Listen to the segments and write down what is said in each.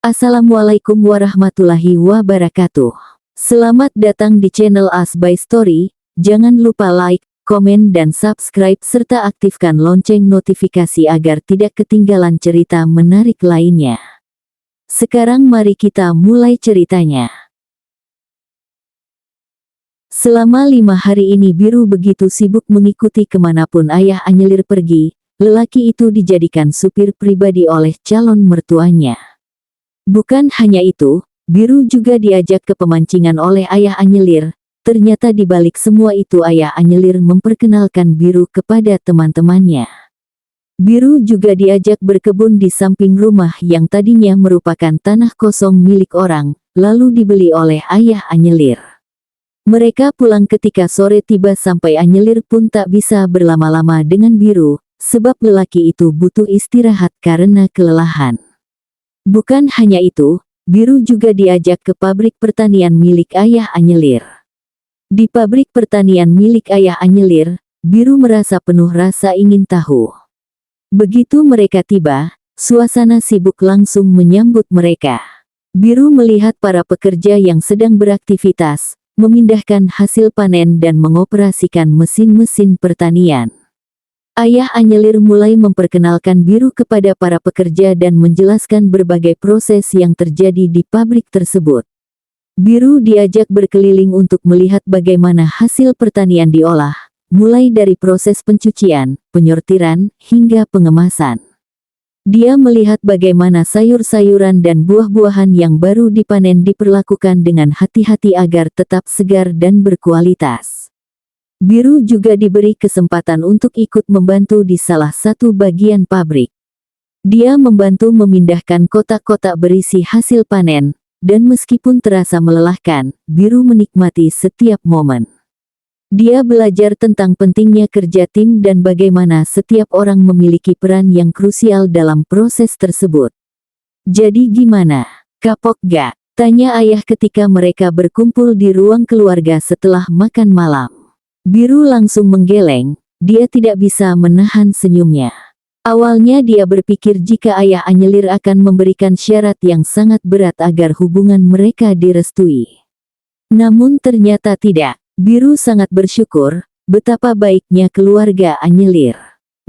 Assalamualaikum warahmatullahi wabarakatuh. Selamat datang di channel As by Story. Jangan lupa like, komen dan subscribe serta aktifkan lonceng notifikasi agar tidak ketinggalan cerita menarik lainnya. Sekarang mari kita mulai ceritanya. Selama 5 hari ini Biru begitu sibuk mengikuti kemanapun ayah Anyelir pergi. Lelaki itu dijadikan supir pribadi oleh calon mertuanya. Bukan hanya itu, Biru juga diajak ke pemancingan oleh ayah Anyelir. Ternyata di balik semua itu ayah Anyelir memperkenalkan Biru kepada teman-temannya. Biru juga diajak berkebun di samping rumah yang tadinya merupakan tanah kosong milik orang, lalu dibeli oleh ayah Anyelir. Mereka pulang ketika sore tiba sampai Anyelir pun tak bisa berlama-lama dengan Biru, sebab lelaki itu butuh istirahat karena kelelahan. Bukan hanya itu, Biru juga diajak ke pabrik pertanian milik ayah Anyelir. Di pabrik pertanian milik ayah Anyelir, Biru merasa penuh rasa ingin tahu. Begitu mereka tiba, suasana sibuk langsung menyambut mereka. Biru melihat para pekerja yang sedang beraktivitas, memindahkan hasil panen dan mengoperasikan mesin-mesin pertanian. Ayah Anyelir mulai memperkenalkan Biru kepada para pekerja dan menjelaskan berbagai proses yang terjadi di pabrik tersebut. Biru diajak berkeliling untuk melihat bagaimana hasil pertanian diolah, mulai dari proses pencucian, penyortiran, hingga pengemasan. Dia melihat bagaimana sayur-sayuran dan buah-buahan yang baru dipanen diperlakukan dengan hati-hati agar tetap segar dan berkualitas. Biru juga diberi kesempatan untuk ikut membantu di salah satu bagian pabrik. Dia membantu memindahkan kotak-kotak berisi hasil panen, dan meskipun terasa melelahkan, Biru menikmati setiap momen. Dia belajar tentang pentingnya kerja tim dan bagaimana setiap orang memiliki peran yang krusial dalam proses tersebut. "Jadi gimana? Kapok gak?" tanya ayah ketika mereka berkumpul di ruang keluarga setelah makan malam. Biru langsung menggeleng, dia tidak bisa menahan senyumnya. Awalnya dia berpikir jika ayah Anyelir akan memberikan syarat yang sangat berat agar hubungan mereka direstui. Namun ternyata tidak. Biru sangat bersyukur, betapa baiknya keluarga Anyelir.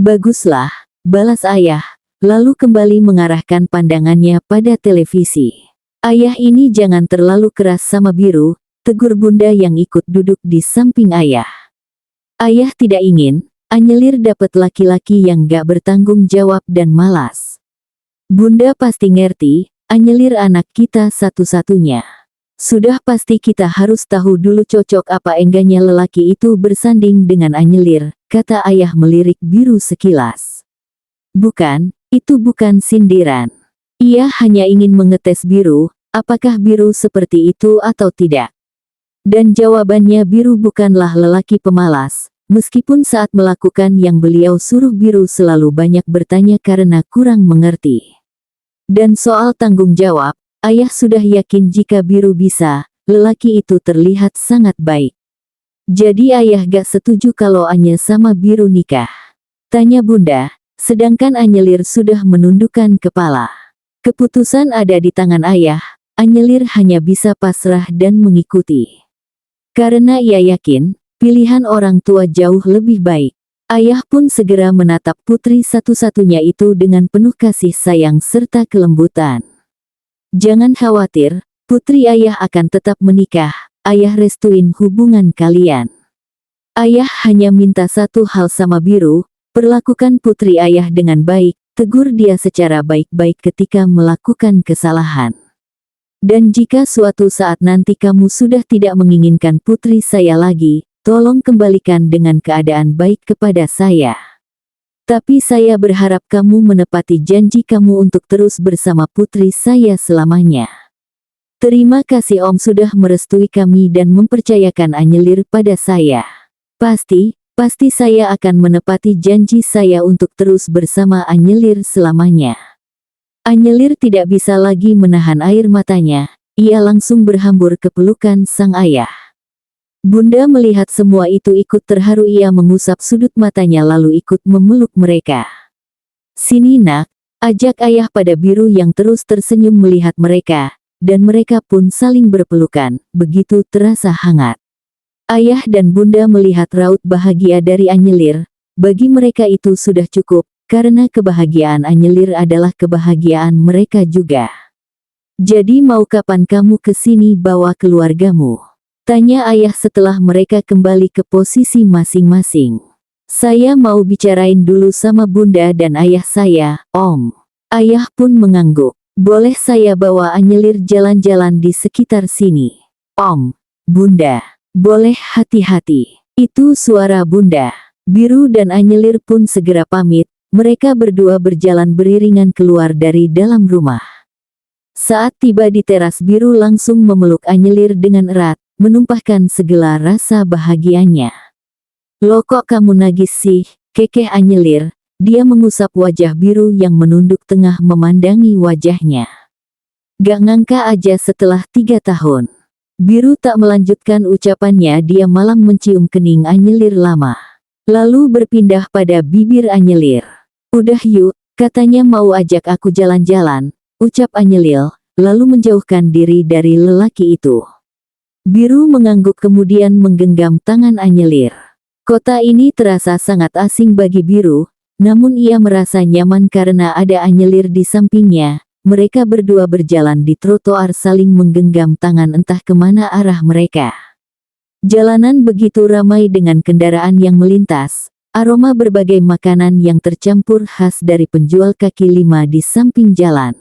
"Baguslah," balas ayah, lalu kembali mengarahkan pandangannya pada televisi. "Ayah ini jangan terlalu keras sama Biru," tegur bunda yang ikut duduk di samping ayah. Ayah tidak ingin Anyelir dapat laki-laki yang gak bertanggung jawab dan malas. "Bunda pasti ngerti, Anyelir anak kita satu-satunya. Sudah pasti kita harus tahu dulu cocok apa enggaknya lelaki itu bersanding dengan Anyelir," kata ayah melirik Biru sekilas. "Bukan, itu bukan sindiran. Ia hanya ingin mengetes Biru, apakah Biru seperti itu atau tidak." Dan jawabannya Biru bukanlah lelaki pemalas, meskipun saat melakukan yang beliau suruh Biru selalu banyak bertanya karena kurang mengerti. Dan soal tanggung jawab, ayah sudah yakin jika Biru bisa, lelaki itu terlihat sangat baik. "Jadi ayah gak setuju kalau Anye sama Biru nikah?" tanya bunda, sedangkan Anyelir sudah menundukkan kepala. Keputusan ada di tangan ayah, Anyelir hanya bisa pasrah dan mengikuti. Karena ia yakin, pilihan orang tua jauh lebih baik. Ayah pun segera menatap putri satu-satunya itu dengan penuh kasih sayang serta kelembutan. "Jangan khawatir, putri ayah akan tetap menikah, ayah restuin hubungan kalian. Ayah hanya minta satu hal sama Biru, perlakukan putri ayah dengan baik," tegur dia secara baik-baik ketika melakukan kesalahan. "Dan jika suatu saat nanti kamu sudah tidak menginginkan putri saya lagi, tolong kembalikan dengan keadaan baik kepada saya. Tapi saya berharap kamu menepati janji kamu untuk terus bersama putri saya selamanya. Terima kasih Om sudah merestui kami dan mempercayakan Anyelir pada saya. Pasti saya akan menepati janji saya untuk terus bersama Anyelir selamanya." Anyelir tidak bisa lagi menahan air matanya, ia langsung berhambur ke pelukan sang ayah. Bunda melihat semua itu ikut terharu, ia mengusap sudut matanya lalu ikut memeluk mereka. "Sini nak, Ajak ayah pada Biru yang terus tersenyum melihat mereka, dan mereka pun saling berpelukan, begitu terasa hangat. Ayah dan bunda melihat raut bahagia dari Anyelir, bagi mereka itu sudah cukup, karena kebahagiaan Anyelir adalah kebahagiaan mereka juga. Jadi mau kapan kamu ke sini bawa keluargamu? Tanya ayah setelah mereka kembali ke posisi masing-masing. Saya mau bicarain dulu sama bunda dan ayah saya, Om. Ayah pun mengangguk. Boleh saya bawa Anyelir jalan-jalan di sekitar sini? Om. Bunda. Boleh hati-hati. Itu suara bunda. Biru dan Anyelir pun segera pamit. Mereka berdua berjalan beriringan keluar dari dalam rumah. Saat tiba di teras, Biru langsung memeluk Anyelir dengan erat, menumpahkan segala rasa bahagianya. Loh kok kamu nagis sih, kekeh Anyelir. Dia mengusap wajah Biru yang menunduk tengah memandangi wajahnya. Gak ngangka aja setelah 3 tahun. Biru tak melanjutkan ucapannya, dia malah mencium kening Anyelir lama. Lalu berpindah pada bibir Anyelir. Udah yuk, katanya mau ajak aku jalan-jalan. Ucap Anyelir, lalu menjauhkan diri dari lelaki itu. Biru mengangguk kemudian menggenggam tangan Anyelir. Kota ini terasa sangat asing bagi Biru, namun ia merasa nyaman karena ada Anyelir di sampingnya. Mereka berdua berjalan di trotoar saling menggenggam tangan entah kemana arah mereka. Jalanan begitu ramai dengan kendaraan yang melintas. Aroma berbagai makanan yang tercampur khas dari penjual kaki lima di samping jalan.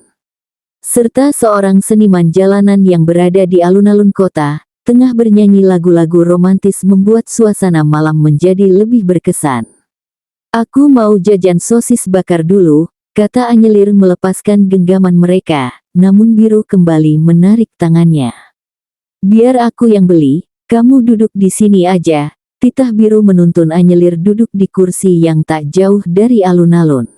Serta seorang seniman jalanan yang berada di alun-alun kota, tengah bernyanyi lagu-lagu romantis membuat suasana malam menjadi lebih berkesan. Aku mau jajan sosis bakar dulu, kata Anyelir melepaskan genggaman mereka, namun Biru kembali menarik tangannya. Biar aku yang beli, kamu duduk di sini aja, titah Biru menuntun Anyelir duduk di kursi yang tak jauh dari alun-alun.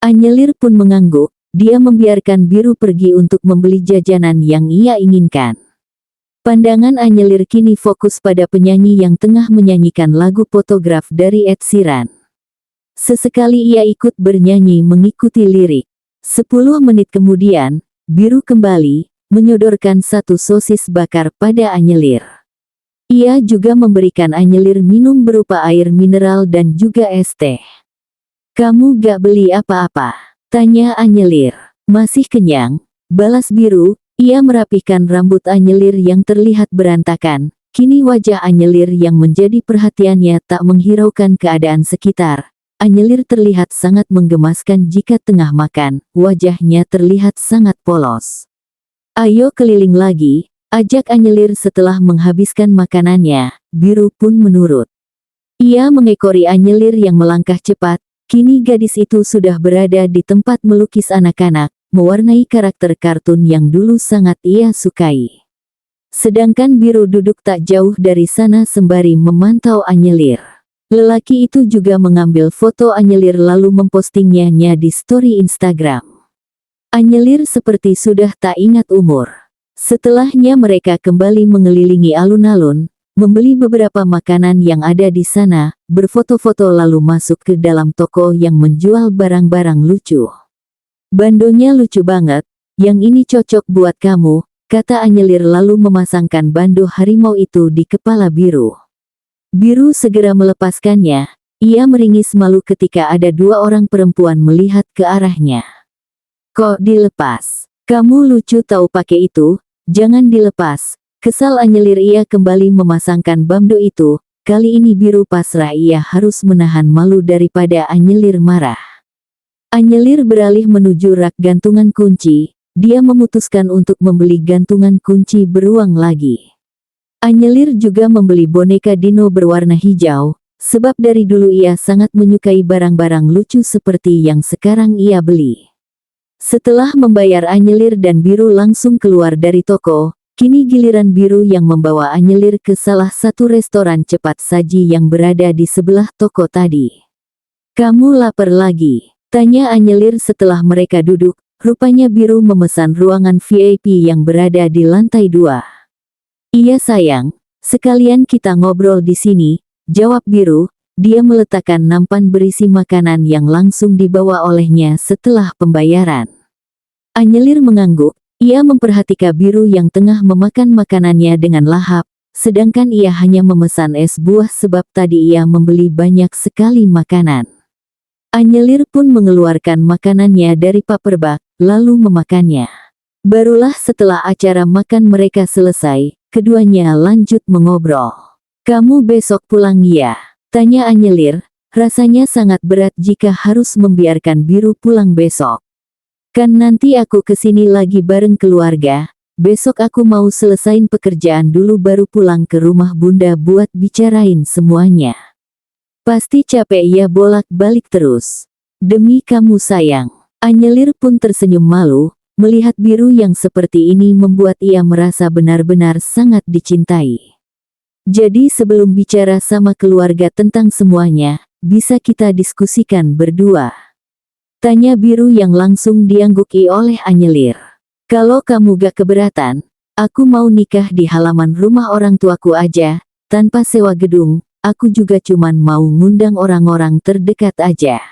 Anyelir pun mengangguk. Dia membiarkan Biru pergi untuk membeli jajanan yang ia inginkan. Pandangan Anyelir kini fokus pada penyanyi yang tengah menyanyikan lagu Photograph dari Ed Sheeran. Sesekali ia ikut bernyanyi mengikuti lirik. 10 menit kemudian, Biru kembali, menyodorkan 1 sosis bakar pada Anyelir. Ia juga memberikan Anyelir minum berupa air mineral dan juga es teh. Kamu gak beli apa-apa? Tanya Anyelir. Masih kenyang, balas Biru. Ia merapihkan rambut Anyelir yang terlihat berantakan. Kini wajah Anyelir yang menjadi perhatiannya tak menghiraukan keadaan sekitar. Anyelir terlihat sangat menggemaskan jika tengah makan, wajahnya terlihat sangat polos. Ayo keliling lagi, ajak Anyelir setelah menghabiskan makanannya. Biru pun menurut. Ia mengekori Anyelir yang melangkah cepat. Kini gadis itu sudah berada di tempat melukis anak-anak, mewarnai karakter kartun yang dulu sangat ia sukai. Sedangkan Biru duduk tak jauh dari sana sembari memantau Anyelir. Lelaki itu juga mengambil foto Anyelir lalu mempostingnya di story Instagram. Anyelir seperti sudah tak ingat umur. Setelahnya mereka kembali mengelilingi alun-alun, membeli beberapa makanan yang ada di sana, berfoto-foto lalu masuk ke dalam toko yang menjual barang-barang lucu. Bandonya lucu banget, yang ini cocok buat kamu, kata Anyelir lalu memasangkan bando harimau itu di kepala Biru. Biru segera melepaskannya, ia meringis malu ketika ada 2 orang perempuan melihat ke arahnya. Kok dilepas? Kamu lucu tahu pakai itu, jangan dilepas. Kesal Anyelir ia kembali memasangkan bando itu, kali ini Biru pasrah ia harus menahan malu daripada Anyelir marah. Anyelir beralih menuju rak gantungan kunci, dia memutuskan untuk membeli gantungan kunci beruang lagi. Anyelir juga membeli boneka dino berwarna hijau, sebab dari dulu ia sangat menyukai barang-barang lucu seperti yang sekarang ia beli. Setelah membayar Anyelir dan Biru langsung keluar dari toko. Kini giliran Biru yang membawa Anyelir ke salah satu restoran cepat saji yang berada di sebelah toko tadi. Kamu lapar lagi? Tanya Anyelir setelah mereka duduk. Rupanya Biru memesan ruangan VIP yang berada di lantai 2. Iya sayang, sekalian kita ngobrol di sini, jawab Biru. dia meletakkan nampan berisi makanan yang langsung dibawa olehnya setelah pembayaran. Anyelir mengangguk, ia memperhatikan Biru yang tengah memakan makanannya dengan lahap, sedangkan ia hanya memesan es buah sebab tadi ia membeli banyak sekali makanan. Anyelir pun mengeluarkan makanannya dari paper bag, lalu memakannya. Barulah setelah acara makan mereka selesai, keduanya lanjut mengobrol. "Kamu besok pulang ya?" tanya Anyelir, rasanya sangat berat jika harus membiarkan Biru pulang besok. "Kan nanti aku kesini lagi bareng keluarga, besok aku mau selesain pekerjaan dulu baru pulang ke rumah bunda buat bicarain semuanya. Pasti capek ya bolak-balik terus." "Demi kamu sayang." Anyelir pun tersenyum malu, melihat Biru yang seperti ini membuat ia merasa benar-benar sangat dicintai. "Jadi sebelum bicara sama keluarga tentang semuanya, bisa kita diskusikan berdua?" tanya Biru yang langsung diangguki oleh Anyelir. "Kalau kamu gak keberatan, aku mau nikah di halaman rumah orang tuaku aja, tanpa sewa gedung, aku juga cuman mau ngundang orang-orang terdekat aja."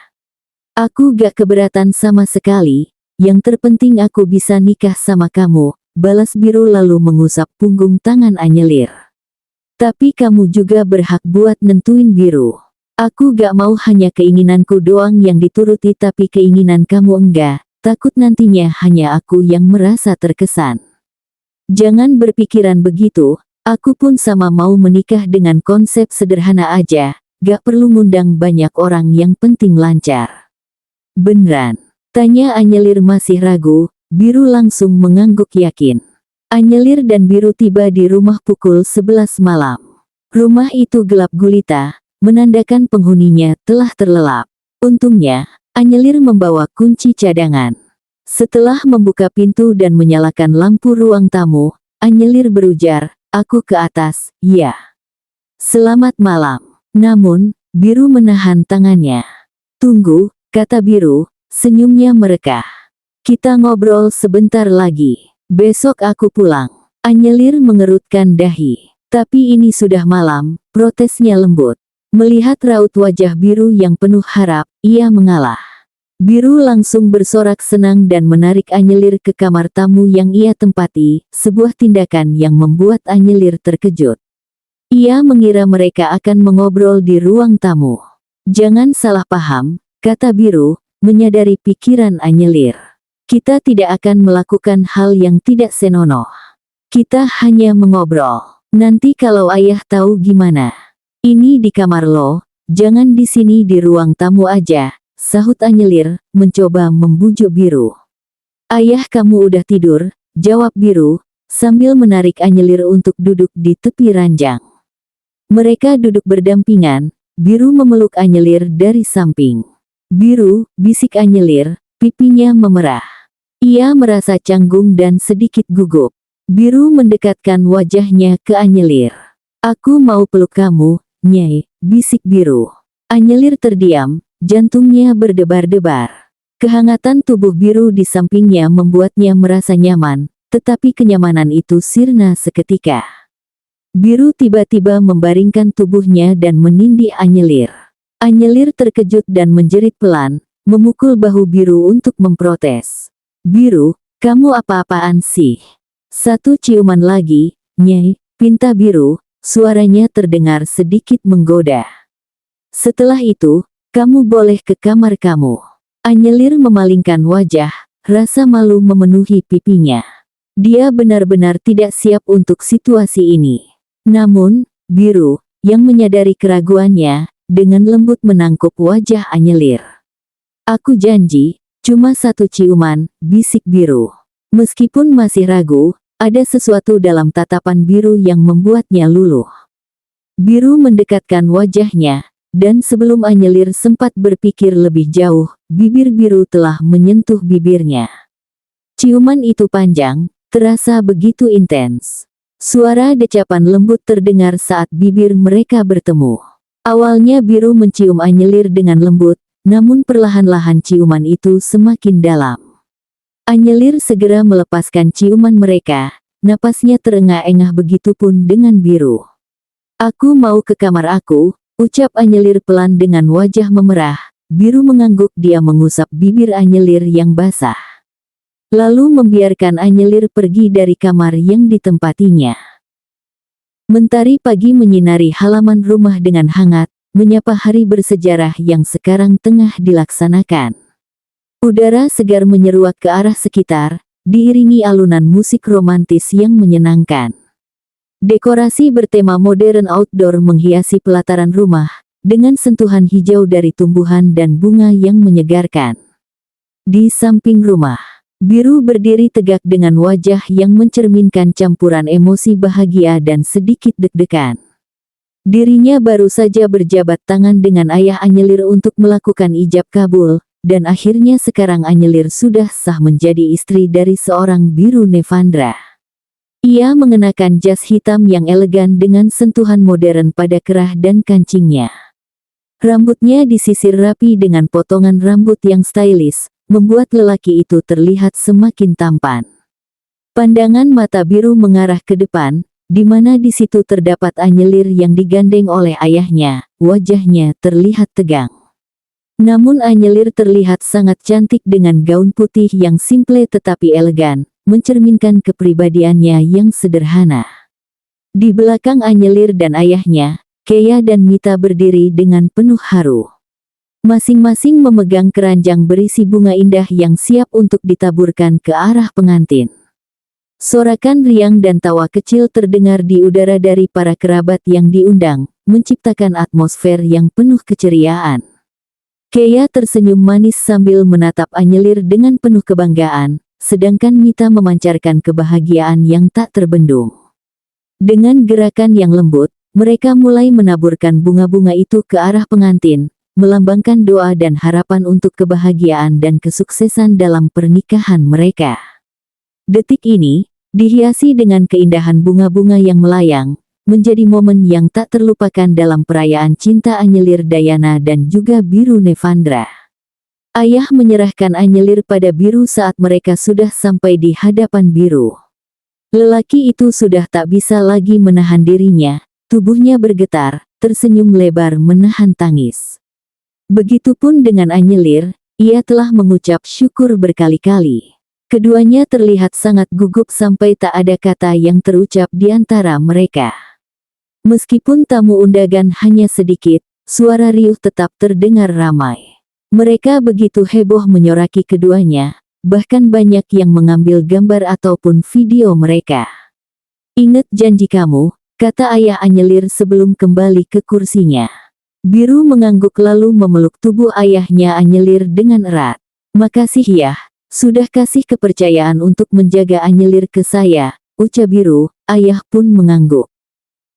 "Aku gak keberatan sama sekali, yang terpenting aku bisa nikah sama kamu," balas Biru lalu mengusap punggung tangan Anyelir. "Tapi kamu juga berhak buat nentuin Biru. Aku gak mau hanya keinginanku doang yang dituruti tapi keinginan kamu enggak, takut nantinya hanya aku yang merasa terkesan." "Jangan berpikiran begitu, aku pun sama mau menikah dengan konsep sederhana aja, gak perlu ngundang banyak orang yang penting lancar." "Beneran?" tanya Anyelir masih ragu. Biru langsung mengangguk yakin. Anyelir dan Biru tiba di rumah pukul 11 malam. Rumah itu gelap gulita, menandakan penghuninya telah terlelap. Untungnya, Anyelir membawa kunci cadangan. Setelah membuka pintu dan menyalakan lampu ruang tamu, Anyelir berujar, "Aku ke atas, ya." "Selamat malam." Namun, Biru menahan tangannya. "Tunggu," kata Biru, senyumnya merekah. "Kita ngobrol sebentar lagi. Besok aku pulang." Anyelir mengerutkan dahi. "Tapi ini sudah malam," protesnya lembut. Melihat raut wajah Biru yang penuh harap, ia mengalah. Biru langsung bersorak senang dan menarik Anyelir ke kamar tamu yang ia tempati, sebuah tindakan yang membuat Anyelir terkejut. Ia mengira mereka akan mengobrol di ruang tamu. "Jangan salah paham," kata Biru, menyadari pikiran Anyelir. "Kita tidak akan melakukan hal yang tidak senonoh. Kita hanya mengobrol. Nanti kalau ayah tahu gimana?" "Ini di kamar lo, jangan di sini di ruang tamu aja," sahut Anyelir, mencoba membujuk Biru. "Ayah kamu udah tidur," jawab Biru, sambil menarik Anyelir untuk duduk di tepi ranjang. Mereka duduk berdampingan, Biru memeluk Anyelir dari samping. "Biru," bisik Anyelir, pipinya memerah. Ia merasa canggung dan sedikit gugup. Biru mendekatkan wajahnya ke Anyelir. "Aku mau peluk kamu, Nyai," bisik Biru. Anyelir terdiam, jantungnya berdebar-debar. Kehangatan tubuh Biru di sampingnya membuatnya merasa nyaman, tetapi kenyamanan itu sirna seketika. Biru tiba-tiba membaringkan tubuhnya dan menindih Anyelir. Anyelir terkejut dan menjerit pelan, memukul bahu Biru untuk memprotes. "Biru, kamu apa-apaan sih?" "Satu ciuman lagi, Nyai," pinta Biru, suaranya terdengar sedikit menggoda. "Setelah itu, kamu boleh ke kamar kamu." Anyelir memalingkan wajah, rasa malu memenuhi pipinya. Dia benar-benar tidak siap untuk situasi ini. Namun, Biru, yang menyadari keraguannya, dengan lembut menangkup wajah Anyelir. "Aku janji, cuma satu ciuman," bisik Biru. Meskipun masih ragu, ada sesuatu dalam tatapan Biru yang membuatnya luluh. Biru mendekatkan wajahnya, dan sebelum Anyelir sempat berpikir lebih jauh, bibir Biru telah menyentuh bibirnya. Ciuman itu panjang, terasa begitu intens. Suara decapan lembut terdengar saat bibir mereka bertemu. Awalnya Biru mencium Anyelir dengan lembut, namun perlahan-lahan ciuman itu semakin dalam. Anyelir segera melepaskan ciuman mereka, napasnya terengah-engah begitupun dengan Biru. "Aku mau ke kamar aku," Ucap Anyelir pelan dengan wajah memerah. Biru mengangguk, dia mengusap bibir Anyelir yang basah. Lalu membiarkan Anyelir pergi dari kamar yang ditempatinya. Mentari pagi menyinari halaman rumah dengan hangat, menyapa hari bersejarah yang sekarang tengah dilaksanakan. Udara segar menyeruak ke arah sekitar, diiringi alunan musik romantis yang menyenangkan. Dekorasi bertema modern outdoor menghiasi pelataran rumah, dengan sentuhan hijau dari tumbuhan dan bunga yang menyegarkan. Di samping rumah, Biru berdiri tegak dengan wajah yang mencerminkan campuran emosi bahagia dan sedikit deg-degan. Dirinya baru saja berjabat tangan dengan ayah Anyelir untuk melakukan ijab kabul, dan akhirnya sekarang Anyelir sudah sah menjadi istri dari seorang Biru Nevandra. Ia mengenakan jas hitam yang elegan dengan sentuhan modern pada kerah dan kancingnya. Rambutnya disisir rapi dengan potongan rambut yang stylish, membuat lelaki itu terlihat semakin tampan. Pandangan mata Biru mengarah ke depan, di mana di situ terdapat Anyelir yang digandeng oleh ayahnya. Wajahnya terlihat tegang. Namun Anyelir terlihat sangat cantik dengan gaun putih yang simple tetapi elegan, mencerminkan kepribadiannya yang sederhana. Di belakang Anyelir dan ayahnya, Keya dan Mita berdiri dengan penuh haru. Masing-masing memegang keranjang berisi bunga indah yang siap untuk ditaburkan ke arah pengantin. Sorakan riang dan tawa kecil terdengar di udara dari para kerabat yang diundang, menciptakan atmosfer yang penuh keceriaan. Keya tersenyum manis sambil menatap Anyelir dengan penuh kebanggaan, sedangkan Mita memancarkan kebahagiaan yang tak terbendung. Dengan gerakan yang lembut, mereka mulai menaburkan bunga-bunga itu ke arah pengantin, melambangkan doa dan harapan untuk kebahagiaan dan kesuksesan dalam pernikahan mereka. Detik ini, dihiasi dengan keindahan bunga-bunga yang melayang, menjadi momen yang tak terlupakan dalam perayaan cinta Anyelir Dayana dan juga Biru Nevandra. Ayah menyerahkan Anyelir pada Biru saat mereka sudah sampai di hadapan Biru. Lelaki itu sudah tak bisa lagi menahan dirinya, tubuhnya bergetar, tersenyum lebar menahan tangis. Begitupun dengan Anyelir, ia telah mengucap syukur berkali-kali. Keduanya terlihat sangat gugup sampai tak ada kata yang terucap di antara mereka. Meskipun tamu undangan hanya sedikit, suara riuh tetap terdengar ramai. Mereka begitu heboh menyoraki keduanya, bahkan banyak yang mengambil gambar ataupun video mereka. "Ingat janji kamu," kata ayah Anyelir sebelum kembali ke kursinya. Biru mengangguk lalu memeluk tubuh ayahnya Anyelir dengan erat. "Makasih ya, sudah kasih kepercayaan untuk menjaga Anyelir ke saya," ucap Biru. Ayah pun mengangguk.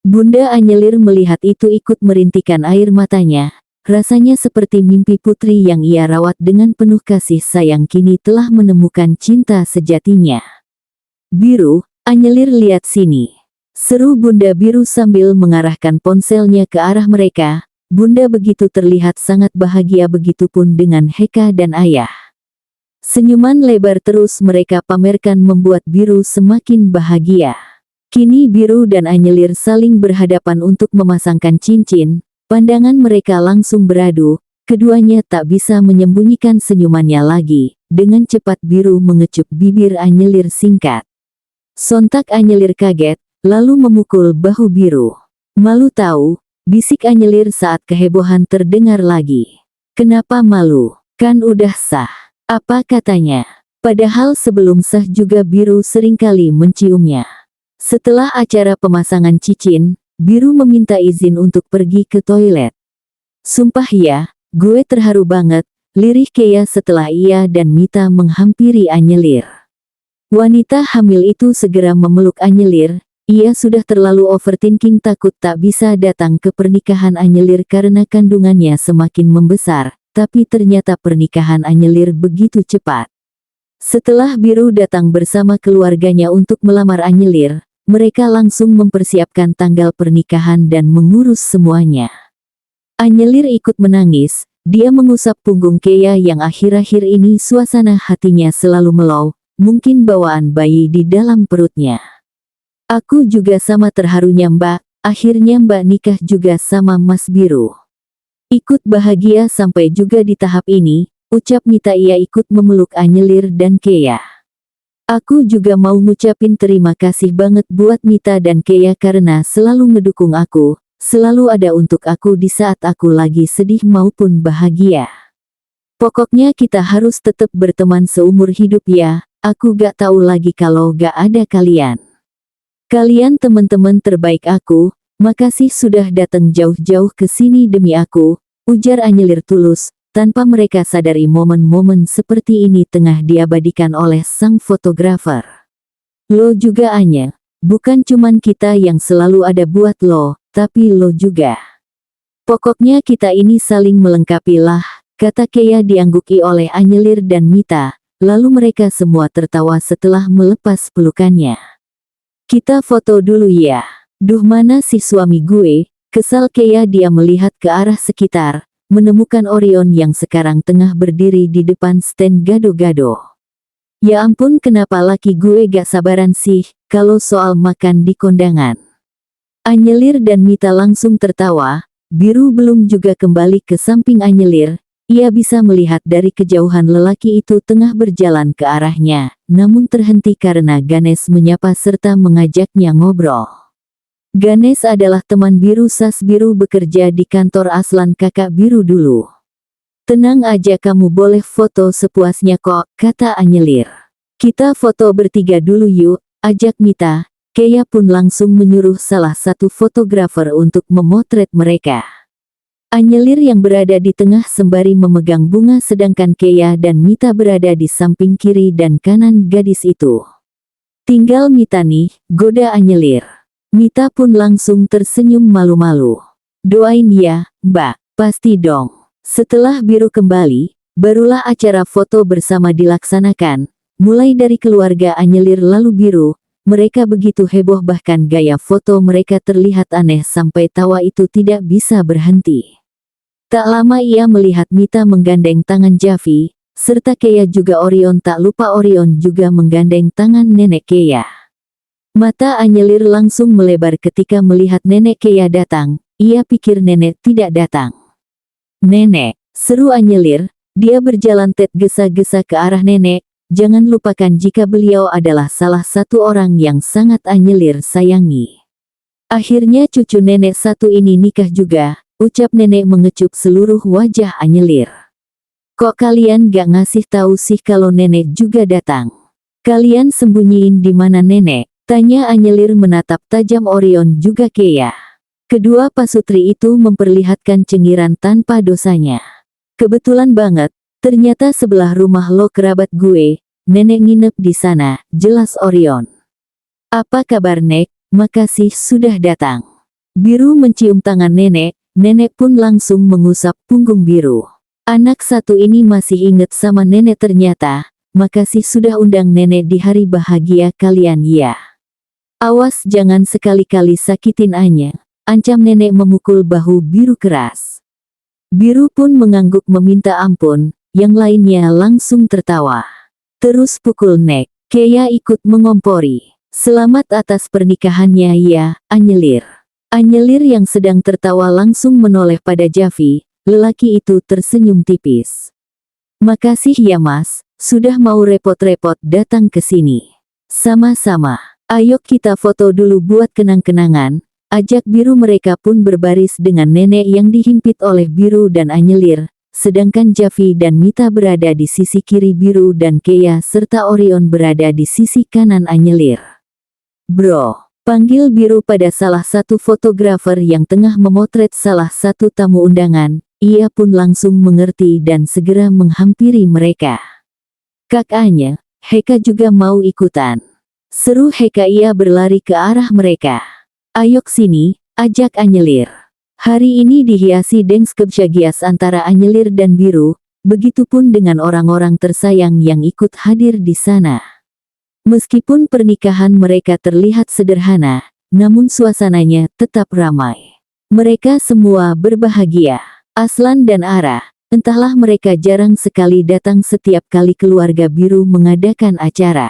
Bunda Anyelir melihat itu ikut merintikkan air matanya. Rasanya seperti mimpi putri yang ia rawat dengan penuh kasih sayang kini telah menemukan cinta sejatinya. "Biru, Anyelir lihat sini," seru Bunda Biru sambil mengarahkan ponselnya ke arah mereka. Bunda begitu terlihat sangat bahagia, begitupun dengan Heka dan ayah. Senyuman lebar terus mereka pamerkan membuat Biru semakin bahagia. Kini Biru dan Anyelir saling berhadapan untuk memasangkan cincin, pandangan mereka langsung beradu, keduanya tak bisa menyembunyikan senyumannya lagi. Dengan cepat Biru mengecup bibir Anyelir singkat. Sontak Anyelir kaget, lalu memukul bahu Biru. "Malu tahu," bisik Anyelir saat kehebohan terdengar lagi. "Kenapa malu? Kan udah sah." Apa katanya? Padahal sebelum sah juga Biru seringkali menciumnya. Setelah acara pemasangan cincin, Biru meminta izin untuk pergi ke toilet. "Sumpah ya, gue terharu banget," lirih Keya setelah ia dan Mita menghampiri Anyelir. Wanita hamil itu segera memeluk Anyelir. Ia sudah terlalu overthinking, takut tak bisa datang ke pernikahan Anyelir karena kandungannya semakin membesar, tapi ternyata pernikahan Anyelir begitu cepat. Setelah Biru datang bersama keluarganya untuk melamar Anyelir, mereka langsung mempersiapkan tanggal pernikahan dan mengurus semuanya. Anyelir ikut menangis, dia mengusap punggung Keya yang akhir-akhir ini suasana hatinya selalu melau, mungkin bawaan bayi di dalam perutnya. "Aku juga sama terharunya Mbak," akhirnya Mbak nikah juga sama Mas Biru. Ikut bahagia sampai juga di tahap ini, ucap Mita. Ia ikut memeluk Anyelir dan Kea. Aku juga mau ngucapin terima kasih banget buat Mita dan Kea karena selalu ngedukung aku, selalu ada untuk aku di saat aku lagi sedih maupun bahagia. Pokoknya kita harus tetap berteman seumur hidup ya, aku gak tahu lagi kalau gak ada kalian. Kalian teman-teman terbaik aku, makasih sudah datang jauh-jauh ke sini demi aku, ujar Anyelir tulus. Tanpa mereka sadari momen-momen seperti ini tengah diabadikan oleh sang fotografer. Lo juga Anya, bukan cuman kita yang selalu ada buat lo, tapi lo juga. Pokoknya kita ini saling melengkapi lah, kata Kea diangguki oleh Anyelir dan Mita, lalu mereka semua tertawa setelah melepas pelukannya. Kita foto dulu ya. Duh mana si suami gue, kesal Kea. Dia melihat ke arah sekitar, menemukan Orion yang sekarang tengah berdiri di depan stand gado-gado. Ya ampun, kenapa laki gue gak sabaran sih, kalau soal makan di kondangan. Anyelir dan Mita langsung tertawa. Biru belum juga kembali ke samping Anyelir. Ia bisa melihat dari kejauhan lelaki itu tengah berjalan ke arahnya, namun terhenti karena Ganesh menyapa serta mengajaknya ngobrol. Ganesh adalah teman Biru. Sas Biru bekerja di kantor Aslan kakak Biru dulu. Tenang aja, kamu boleh foto sepuasnya kok, kata Anyelir. Kita foto bertiga dulu yuk, ajak Mita. Kea pun langsung menyuruh salah satu fotografer untuk memotret mereka. Anyelir yang berada di tengah sembari memegang bunga sedangkan Kea dan Mita berada di samping kiri dan kanan gadis itu. Tinggal Mita nih, goda Anyelir. Mita pun langsung tersenyum malu-malu. Doain ya, Mbak, pasti dong. Setelah Biru kembali, barulah acara foto bersama dilaksanakan. Mulai dari keluarga Anyelir lalu Biru, mereka begitu heboh bahkan gaya foto mereka terlihat aneh sampai tawa itu tidak bisa berhenti. Tak lama ia melihat Mita menggandeng tangan Javi, serta Kea juga. Orion, tak lupa Orion juga menggandeng tangan nenek Kea. Mata Anyelir langsung melebar ketika melihat nenek Kea datang. Ia pikir nenek tidak datang. Nenek, seru Anyelir. Dia berjalan tergesa-gesa ke arah nenek. Jangan lupakan jika beliau adalah salah satu orang yang sangat Anyelir sayangi. Akhirnya cucu nenek satu ini nikah juga, ucap nenek mengecup seluruh wajah Anyelir. Kok kalian gak ngasih tahu sih kalau nenek juga datang? Kalian sembunyiin di mana nenek? Tanya Anyelir menatap tajam Orion juga Kea. Kedua pasutri itu memperlihatkan cengiran tanpa dosanya. Kebetulan banget, ternyata sebelah rumah lo kerabat gue, nenek nginep di sana, jelas Orion. Apa kabar Nek, makasih sudah datang. Biru mencium tangan nenek, nenek pun langsung mengusap punggung Biru. Anak satu ini masih inget sama nenek ternyata, makasih sudah undang nenek di hari bahagia kalian ya. Awas jangan sekali-kali sakitin Anya, ancam nenek memukul bahu Biru keras. Biru pun mengangguk meminta ampun, yang lainnya langsung tertawa. Terus pukul Nek, Kea ikut mengompori. Selamat atas pernikahannya ya, Anyelir. Anyelir yang sedang tertawa langsung menoleh pada Javi, lelaki itu tersenyum tipis. Makasih ya mas, sudah mau repot-repot datang ke sini. Sama-sama. Ayo kita foto dulu buat kenang-kenangan, ajak Biru. Mereka pun berbaris dengan nenek yang dihimpit oleh Biru dan Anyelir, sedangkan Javi dan Mita berada di sisi kiri Biru dan Kea serta Orion berada di sisi kanan Anyelir. Bro, panggil Biru pada salah satu fotografer yang tengah memotret salah satu tamu undangan. Ia pun langsung mengerti dan segera menghampiri mereka. Kakaknya, Heka juga mau ikutan. Seru Heka. Ia berlari ke arah mereka. Ayo sini, ajak Anyelir. Hari ini dihiasi dengan kebahagiaan antara Anyelir dan Biru, begitupun dengan orang-orang tersayang yang ikut hadir di sana. Meskipun pernikahan mereka terlihat sederhana, namun suasananya tetap ramai. Mereka semua berbahagia. Aslan dan Ara, entahlah mereka jarang sekali datang setiap kali keluarga Biru mengadakan acara.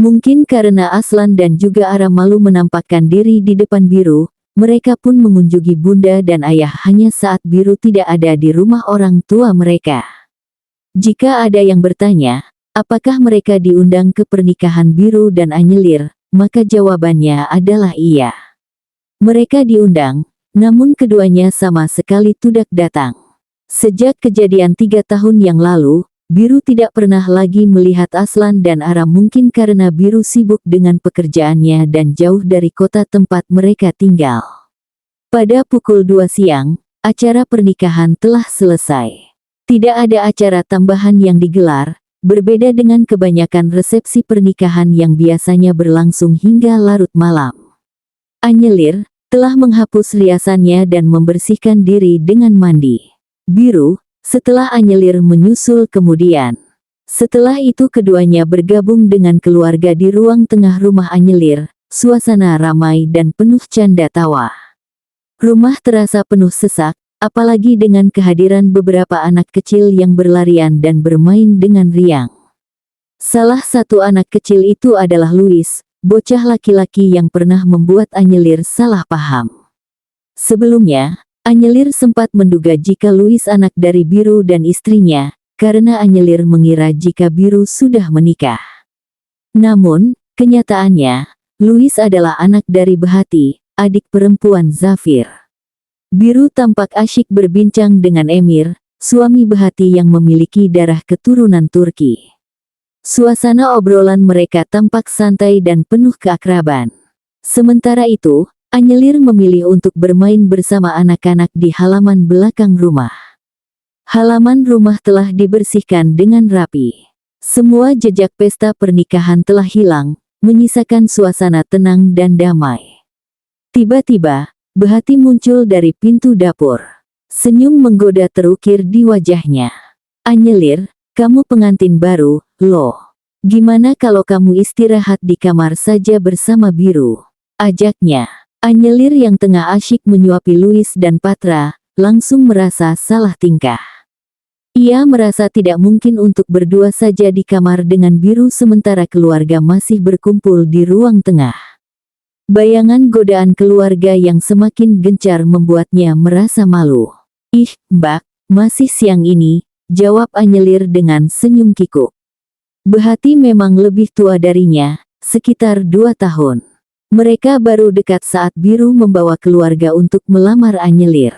Mungkin karena Aslan dan juga Ara malu menampakkan diri di depan Biru, mereka pun mengunjungi bunda dan ayah hanya saat Biru tidak ada di rumah orang tua mereka. Jika ada yang bertanya, apakah mereka diundang ke pernikahan Biru dan Anyelir, maka jawabannya adalah iya. Mereka diundang, namun keduanya sama sekali tidak datang. Sejak kejadian 3 tahun yang lalu, Biru tidak pernah lagi melihat Aslan dan Ara, mungkin karena Biru sibuk dengan pekerjaannya dan jauh dari kota tempat mereka tinggal. Pada pukul 2 siang, acara pernikahan telah selesai. Tidak ada acara tambahan yang digelar, berbeda dengan kebanyakan resepsi pernikahan yang biasanya berlangsung hingga larut malam. Anyelir telah menghapus riasannya dan membersihkan diri dengan mandi. Biru, setelah Anyelir menyusul kemudian. Setelah itu keduanya bergabung dengan keluarga di ruang tengah rumah Anyelir, suasana ramai dan penuh canda tawa. Rumah terasa penuh sesak, apalagi dengan kehadiran beberapa anak kecil yang berlarian dan bermain dengan riang. Salah satu anak kecil itu adalah Louis, bocah laki-laki yang pernah membuat Anyelir salah paham. Sebelumnya, Anyelir sempat menduga jika Louis anak dari Biru dan istrinya, karena Anyelir mengira jika Biru sudah menikah. Namun, kenyataannya, Louis adalah anak dari Behati, adik perempuan Zafir. Biru tampak asyik berbincang dengan Emir, suami Behati yang memiliki darah keturunan Turki. Suasana obrolan mereka tampak santai dan penuh keakraban. Sementara itu, Anyelir memilih untuk bermain bersama anak-anak di halaman belakang rumah. Halaman rumah telah dibersihkan dengan rapi. Semua jejak pesta pernikahan telah hilang, menyisakan suasana tenang dan damai. Tiba-tiba, Behati muncul dari pintu dapur. Senyum menggoda terukir di wajahnya. Anyelir, kamu pengantin baru, loh. Gimana kalau kamu istirahat di kamar saja bersama Biru? Ajaknya. Anyelir yang tengah asyik menyuapi Louis dan Patra, langsung merasa salah tingkah. Ia merasa tidak mungkin untuk berdua saja di kamar dengan Biru sementara keluarga masih berkumpul di ruang tengah. Bayangan godaan keluarga yang semakin gencar membuatnya merasa malu. Ih, Mbak, masih siang ini, jawab Anyelir dengan senyum kikuk. Behati memang lebih tua darinya, sekitar 2 tahun. Mereka baru dekat saat Biru membawa keluarga untuk melamar Anyelir.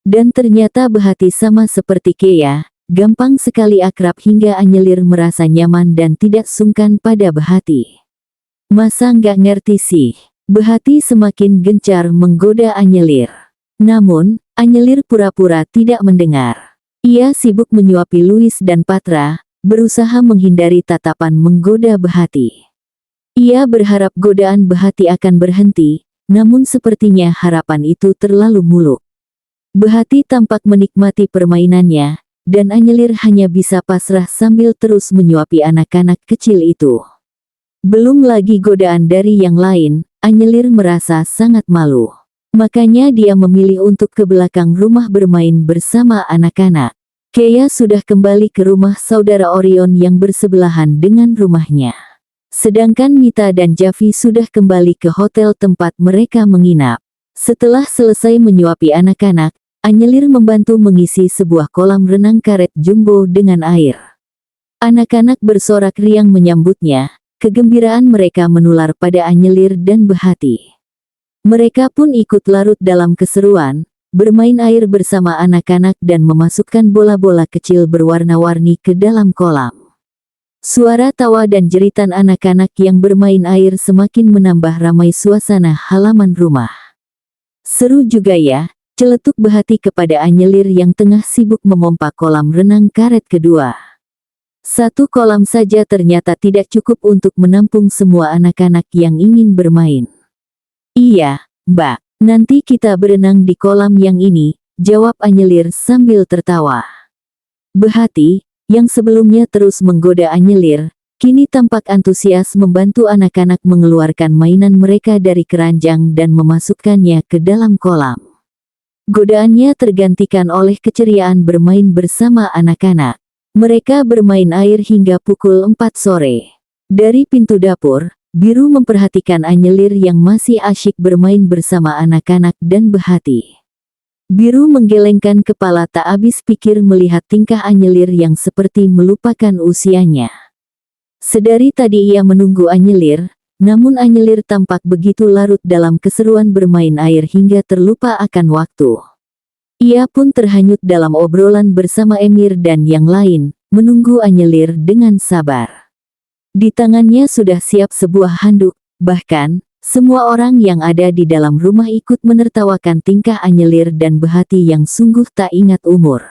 Dan ternyata Behati sama seperti Kea, gampang sekali akrab hingga Anyelir merasa nyaman dan tidak sungkan pada Behati. Masa nggak ngerti sih? Behati semakin gencar menggoda Anyelir. Namun, Anyelir pura-pura tidak mendengar. Ia sibuk menyuapi Louis dan Patra, berusaha menghindari tatapan menggoda Behati. Ia berharap godaan Behati akan berhenti, namun sepertinya harapan itu terlalu muluk. Behati tampak menikmati permainannya, dan Anyelir hanya bisa pasrah sambil terus menyuapi anak-anak kecil itu. Belum lagi godaan dari yang lain, Anyelir merasa sangat malu. Makanya dia memilih untuk ke belakang rumah bermain bersama anak-anak. Kea sudah kembali ke rumah saudara Orion yang bersebelahan dengan rumahnya. Sedangkan Mita dan Javi sudah kembali ke hotel tempat mereka menginap. Setelah selesai menyuapi anak-anak, Anyelir membantu mengisi sebuah kolam renang karet jumbo dengan air. Anak-anak bersorak riang menyambutnya. Kegembiraan mereka menular pada Anyelir dan Behati. Mereka pun ikut larut dalam keseruan, bermain air bersama anak-anak dan memasukkan bola-bola kecil berwarna-warni ke dalam kolam. Suara tawa dan jeritan anak-anak yang bermain air semakin menambah ramai suasana halaman rumah. Seru juga ya, celetuk Behati kepada Anyelir yang tengah sibuk memompa kolam renang karet kedua. Satu kolam saja ternyata tidak cukup untuk menampung semua anak-anak yang ingin bermain. Iya, Mbak, nanti kita berenang di kolam yang ini, jawab Anyelir sambil tertawa. Behati, yang sebelumnya terus menggoda Anyelir, kini tampak antusias membantu anak-anak mengeluarkan mainan mereka dari keranjang dan memasukkannya ke dalam kolam. Godaannya tergantikan oleh keceriaan bermain bersama anak-anak. Mereka bermain air hingga pukul 4 sore. Dari pintu dapur, Biru memperhatikan Anyelir yang masih asyik bermain bersama anak-anak dan Behati. Biru menggelengkan kepala tak habis pikir melihat tingkah Anyelir yang seperti melupakan usianya. Sedari tadi ia menunggu Anyelir, namun Anyelir tampak begitu larut dalam keseruan bermain air hingga terlupa akan waktu. Ia pun terhanyut dalam obrolan bersama Emir dan yang lain, menunggu Anyelir dengan sabar. Di tangannya sudah siap sebuah handuk, bahkan, semua orang yang ada di dalam rumah ikut menertawakan tingkah Anyelir dan Behati yang sungguh tak ingat umur.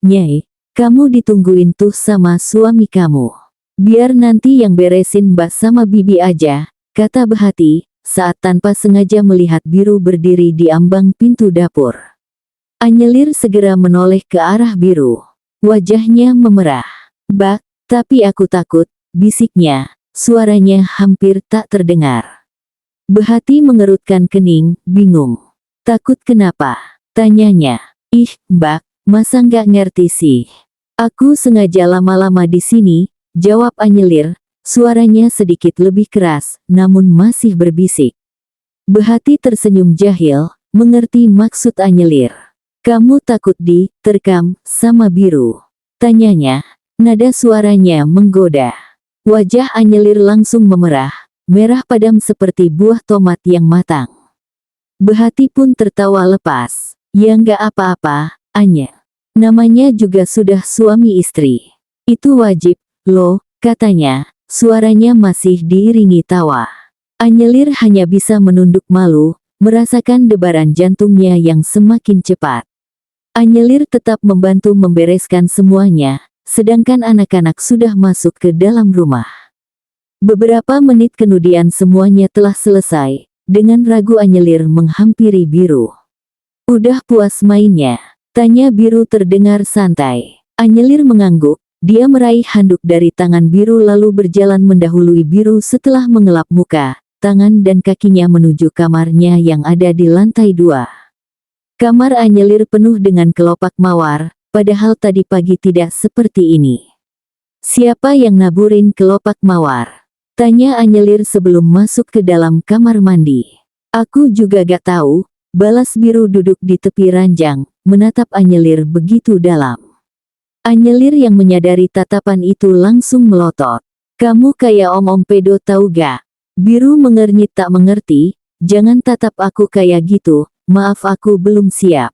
"Nyai, kamu ditungguin tuh sama suami kamu. Biar nanti yang beresin Mbak sama Bibi aja," kata Behati, saat tanpa sengaja melihat Biru berdiri di ambang pintu dapur. Anyelir segera menoleh ke arah Biru. Wajahnya memerah. "Bak, tapi aku takut," bisiknya, suaranya hampir tak terdengar. Behati mengerutkan kening, bingung. "Takut kenapa?" tanyanya. "Ih, Mbak, masa nggak ngerti sih? Aku sengaja lama-lama di sini," jawab Anyelir, suaranya sedikit lebih keras, namun masih berbisik. Behati tersenyum jahil, mengerti maksud Anyelir. "Kamu takut diterkam sama Biru?" tanyanya, nada suaranya menggoda. Wajah Anyelir langsung memerah, merah padam seperti buah tomat yang matang. Behati pun tertawa lepas. "Ya nggak apa-apa, Anye. Namanya juga sudah suami istri. Itu wajib loh," katanya, suaranya masih diiringi tawa. Anyelir hanya bisa menunduk malu, merasakan debaran jantungnya yang semakin cepat. Anyelir tetap membantu membereskan semuanya, sedangkan anak-anak sudah masuk ke dalam rumah. Beberapa menit kemudian semuanya telah selesai, dengan ragu Anyelir menghampiri Biru. "Udah puas mainnya?" tanya Biru terdengar santai. Anyelir mengangguk. Dia meraih handuk dari tangan Biru lalu berjalan mendahului Biru setelah mengelap muka, tangan dan kakinya menuju kamarnya yang ada di lantai 2. Kamar Anyelir penuh dengan kelopak mawar, padahal tadi pagi tidak seperti ini. "Siapa yang naburin kelopak mawar?" tanya Anyelir sebelum masuk ke dalam kamar mandi. "Aku juga gak tahu," balas Biru duduk di tepi ranjang, menatap Anyelir begitu dalam. Anyelir yang menyadari tatapan itu langsung melotot. "Kamu kayak om-om pedo tahu gak?" Biru mengernyit tak mengerti. "Jangan tatap aku kayak gitu, maaf aku belum siap."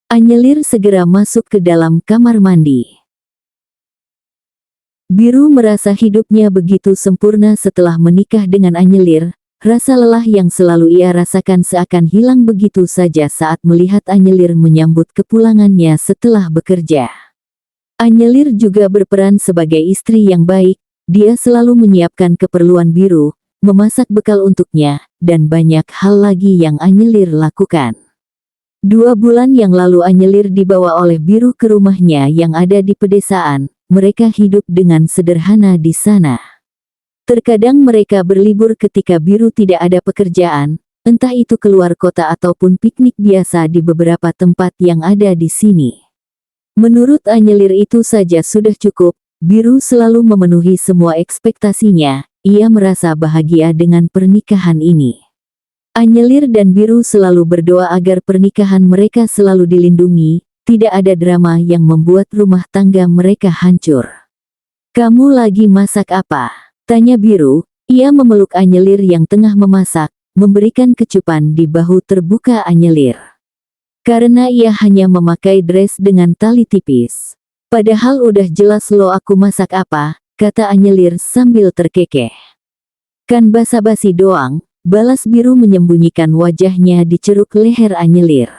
Anyelir segera masuk ke dalam kamar mandi. Biru merasa hidupnya begitu sempurna setelah menikah dengan Anyelir. Rasa lelah yang selalu ia rasakan seakan hilang begitu saja saat melihat Anyelir menyambut kepulangannya setelah bekerja. Anyelir juga berperan sebagai istri yang baik. Dia selalu menyiapkan keperluan Biru, memasak bekal untuknya, dan banyak hal lagi yang Anyelir lakukan. 2 bulan yang lalu Anyelir dibawa oleh Biru ke rumahnya yang ada di pedesaan. Mereka hidup dengan sederhana di sana. Terkadang mereka berlibur ketika Biru tidak ada pekerjaan, entah itu keluar kota ataupun piknik biasa di beberapa tempat yang ada di sini. Menurut Anyelir itu saja sudah cukup. Biru selalu memenuhi semua ekspektasinya. Ia merasa bahagia dengan pernikahan ini. Anyelir dan Biru selalu berdoa agar pernikahan mereka selalu dilindungi, tidak ada drama yang membuat rumah tangga mereka hancur. "Kamu lagi masak apa?" tanya Biru. Ia memeluk Anyelir yang tengah memasak, memberikan kecupan di bahu terbuka Anyelir. "Karena ia hanya memakai dress dengan tali tipis." "Padahal udah jelas lo aku masak apa," kata Anyelir sambil terkekeh. "Kan basa-basi doang," balas Biru menyembunyikan wajahnya di ceruk leher Anyelir.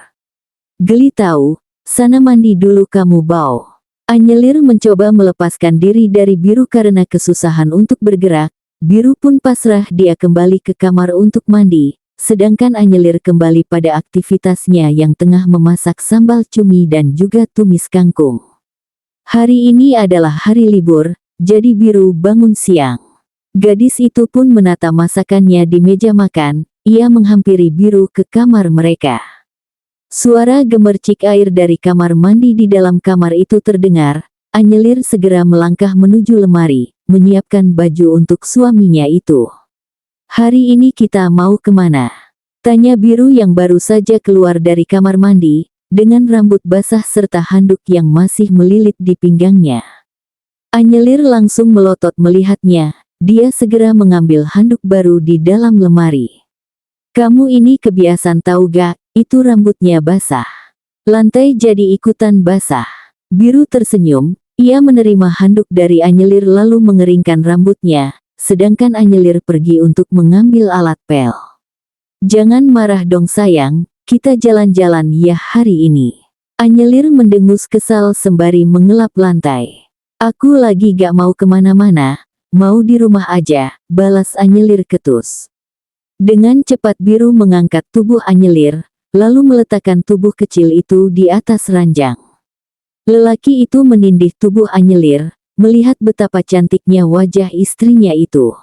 "Geli tahu, sana mandi dulu kamu bau." Anyelir mencoba melepaskan diri dari Biru karena kesusahan untuk bergerak. Biru pun pasrah, dia kembali ke kamar untuk mandi. Sedangkan Anyelir kembali pada aktivitasnya yang tengah memasak sambal cumi dan juga tumis kangkung. Hari ini adalah hari libur, jadi Biru bangun siang. Gadis itu pun menata masakannya di meja makan. Ia menghampiri Biru ke kamar mereka. Suara gemercik air dari kamar mandi di dalam kamar itu terdengar. Anyelir segera melangkah menuju lemari, menyiapkan baju untuk suaminya itu. Hari ini kita mau kemana? Tanya Biru yang baru saja keluar dari kamar mandi, dengan rambut basah serta handuk yang masih melilit di pinggangnya. Anyelir langsung melotot melihatnya, dia segera mengambil handuk baru di dalam lemari. Kamu ini kebiasaan tahu gak, itu rambutnya basah. Lantai jadi ikutan basah. Biru tersenyum, ia menerima handuk dari Anyelir lalu mengeringkan rambutnya, sedangkan Anyelir pergi untuk mengambil alat pel. Jangan marah dong sayang, kita jalan-jalan ya hari ini. Anyelir mendengus kesal sembari mengelap lantai. Aku lagi gak mau kemana-mana, mau di rumah aja, balas Anyelir ketus. Dengan cepat Biru mengangkat tubuh Anyelir, lalu meletakkan tubuh kecil itu di atas ranjang. Lelaki itu menindih tubuh Anyelir, melihat betapa cantiknya wajah istrinya itu.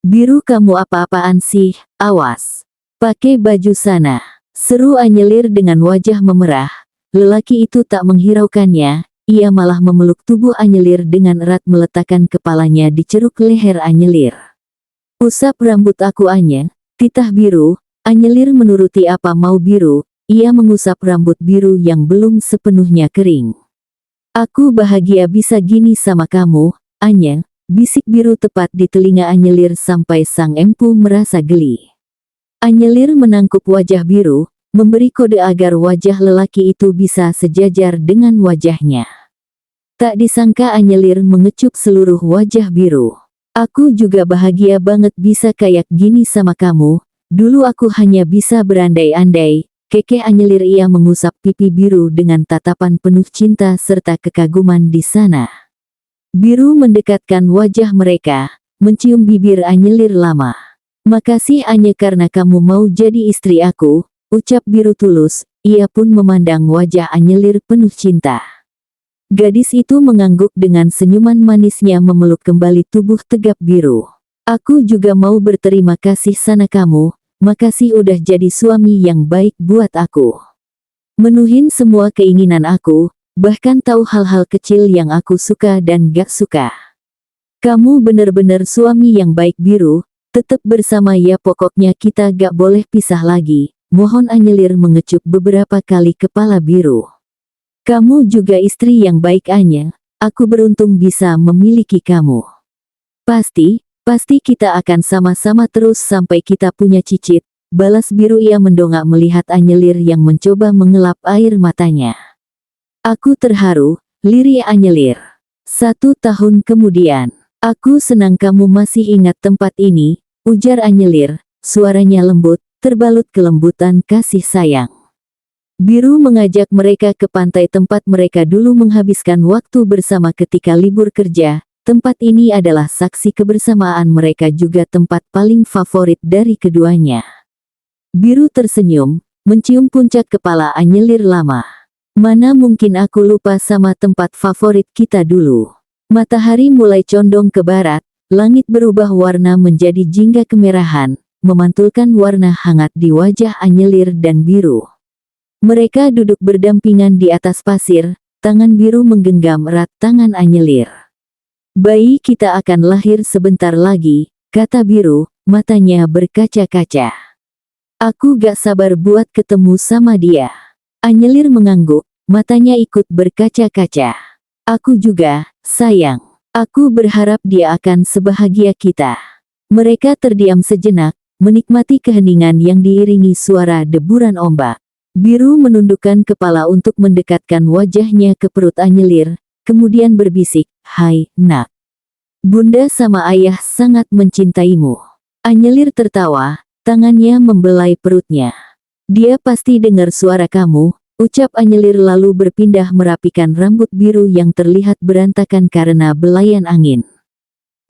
Biru kamu apa-apaan sih, awas. Pakai baju sana, seru Anyelir dengan wajah memerah. Lelaki itu tak menghiraukannya, ia malah memeluk tubuh Anyelir dengan erat meletakkan kepalanya di ceruk leher Anyelir. Usap rambut aku Anye, titah Biru. Anyelir menuruti apa mau Biru, ia mengusap rambut Biru yang belum sepenuhnya kering. Aku bahagia bisa gini sama kamu, Anye, bisik Biru tepat di telinga Anyelir sampai sang empu merasa geli. Anyelir menangkup wajah Biru, memberi kode agar wajah lelaki itu bisa sejajar dengan wajahnya. Tak disangka Anyelir mengecup seluruh wajah Biru. Aku juga bahagia banget bisa kayak gini sama kamu, dulu aku hanya bisa berandai-andai, kekeh Anyelir ia mengusap pipi Biru dengan tatapan penuh cinta serta kekaguman di sana. Biru mendekatkan wajah mereka, mencium bibir Anyelir lama. Makasih Anye karena kamu mau jadi istri aku, ucap Biru tulus, ia pun memandang wajah Anyelir penuh cinta. Gadis itu mengangguk dengan senyuman manisnya memeluk kembali tubuh tegap Biru. Aku juga mau berterima kasih sana kamu, makasih udah jadi suami yang baik buat aku. Menuhin semua keinginan aku, bahkan tahu hal-hal kecil yang aku suka dan gak suka. Kamu bener-bener suami yang baik Biru, tetap bersama ya pokoknya kita gak boleh pisah lagi, mohon Anyelir mengecup beberapa kali kepala Biru. Kamu juga istri yang baik Anye, aku beruntung bisa memiliki kamu. Pasti kita akan sama-sama terus sampai kita punya cicit, balas Biru ia mendongak melihat Anyelir yang mencoba mengelap air matanya. Aku terharu, lirih Anyelir. 1 tahun kemudian, aku senang kamu masih ingat tempat ini, ujar Anyelir, suaranya lembut, terbalut kelembutan kasih sayang. Biru mengajak mereka ke pantai tempat mereka dulu menghabiskan waktu bersama ketika libur kerja. Tempat ini adalah saksi kebersamaan mereka juga tempat paling favorit dari keduanya. Biru tersenyum, mencium puncak kepala Anyelir lama. Mana mungkin aku lupa sama tempat favorit kita dulu. Matahari mulai condong ke barat, langit berubah warna menjadi jingga kemerahan, memantulkan warna hangat di wajah Anyelir dan Biru. Mereka duduk berdampingan di atas pasir, tangan Biru menggenggam erat tangan Anyelir. Bayi kita akan lahir sebentar lagi, kata Biru, matanya berkaca-kaca. Aku gak sabar buat ketemu sama dia. Anyelir mengangguk, matanya ikut berkaca-kaca. Aku juga, sayang. Aku berharap dia akan sebahagia kita. Mereka terdiam sejenak, menikmati keheningan yang diiringi suara deburan ombak. Biru menundukkan kepala untuk mendekatkan wajahnya ke perut Anyelir, kemudian berbisik, "Hai, nak. Bunda sama ayah sangat mencintaimu." Anyelir tertawa, tangannya membelai perutnya. Dia pasti dengar suara kamu, ucap Anyelir lalu berpindah merapikan rambut Biru yang terlihat berantakan karena belayan angin.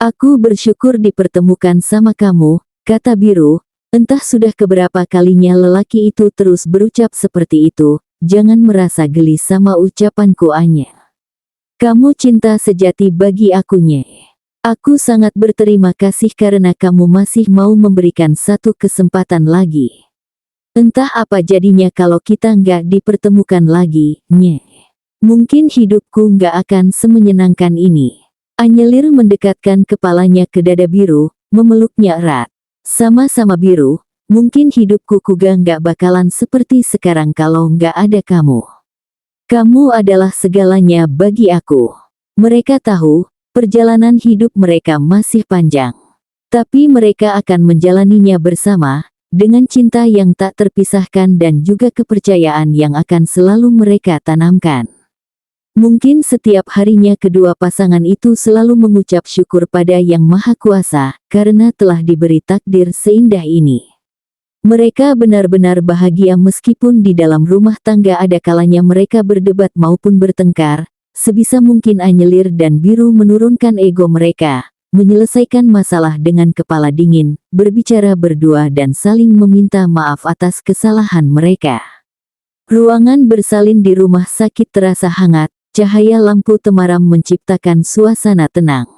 Aku bersyukur dipertemukan sama kamu, kata Biru. Entah sudah keberapa kalinya lelaki itu terus berucap seperti itu, jangan merasa geli sama ucapanku Anye. Kamu cinta sejati bagi aku Nye. Aku sangat berterima kasih karena kamu masih mau memberikan satu kesempatan lagi. Entah apa jadinya kalau kita nggak dipertemukan lagi, Nye. Mungkin hidupku nggak akan semenyenangkan ini. Anyelir mendekatkan kepalanya ke dada Biru, memeluknya erat. Sama-sama biru, mungkin hidupku juga nggak bakalan seperti sekarang kalau nggak ada kamu. Kamu adalah segalanya bagi aku. Mereka tahu, perjalanan hidup mereka masih panjang. Tapi mereka akan menjalaninya bersama, dengan cinta yang tak terpisahkan dan juga kepercayaan yang akan selalu mereka tanamkan. Mungkin setiap harinya kedua pasangan itu selalu mengucap syukur pada Yang Maha Kuasa, karena telah diberi takdir seindah ini. Mereka benar-benar bahagia meskipun di dalam rumah tangga ada kalanya mereka berdebat maupun bertengkar. Sebisa mungkin Anyelir dan Biru menurunkan ego mereka, menyelesaikan masalah dengan kepala dingin, berbicara berdua dan saling meminta maaf atas kesalahan mereka. Ruangan bersalin di rumah sakit terasa hangat. Cahaya lampu temaram menciptakan suasana tenang.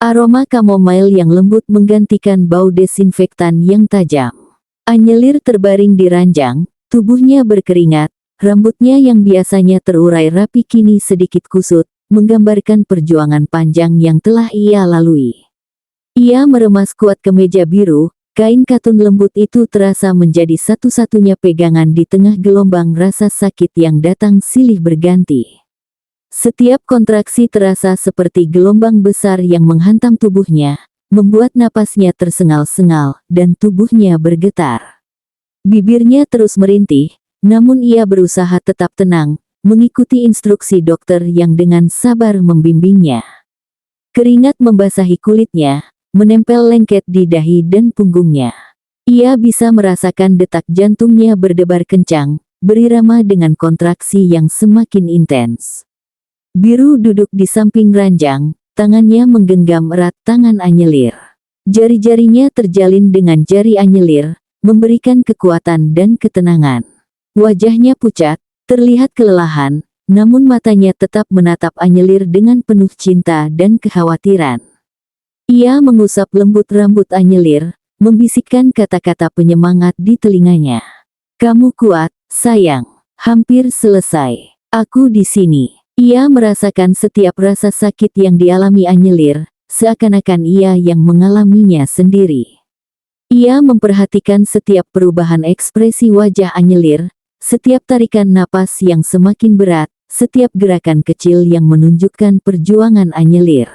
Aroma kamomil yang lembut menggantikan bau desinfektan yang tajam. Anyelir terbaring di ranjang, tubuhnya berkeringat, rambutnya yang biasanya terurai rapi kini sedikit kusut, menggambarkan perjuangan panjang yang telah ia lalui. Ia meremas kuat ke meja biru, kain katun lembut itu terasa menjadi satu-satunya pegangan di tengah gelombang rasa sakit yang datang silih berganti. Setiap kontraksi terasa seperti gelombang besar yang menghantam tubuhnya, membuat napasnya tersengal-sengal, dan tubuhnya bergetar. Bibirnya terus merintih, namun ia berusaha tetap tenang, mengikuti instruksi dokter yang dengan sabar membimbingnya. Keringat membasahi kulitnya, menempel lengket di dahi dan punggungnya. Ia bisa merasakan detak jantungnya berdebar kencang, berirama dengan kontraksi yang semakin intens. Biru duduk di samping ranjang, tangannya menggenggam erat tangan Anyelir. Jari-jarinya terjalin dengan jari Anyelir, memberikan kekuatan dan ketenangan. Wajahnya pucat, terlihat kelelahan, namun matanya tetap menatap Anyelir dengan penuh cinta dan kekhawatiran. Ia mengusap lembut rambut Anyelir, membisikkan kata-kata penyemangat di telinganya. "Kamu kuat, sayang. Hampir selesai. Aku di sini." Ia merasakan setiap rasa sakit yang dialami Anyelir, seakan-akan ia yang mengalaminya sendiri. Ia memperhatikan setiap perubahan ekspresi wajah Anyelir, setiap tarikan napas yang semakin berat, setiap gerakan kecil yang menunjukkan perjuangan Anyelir.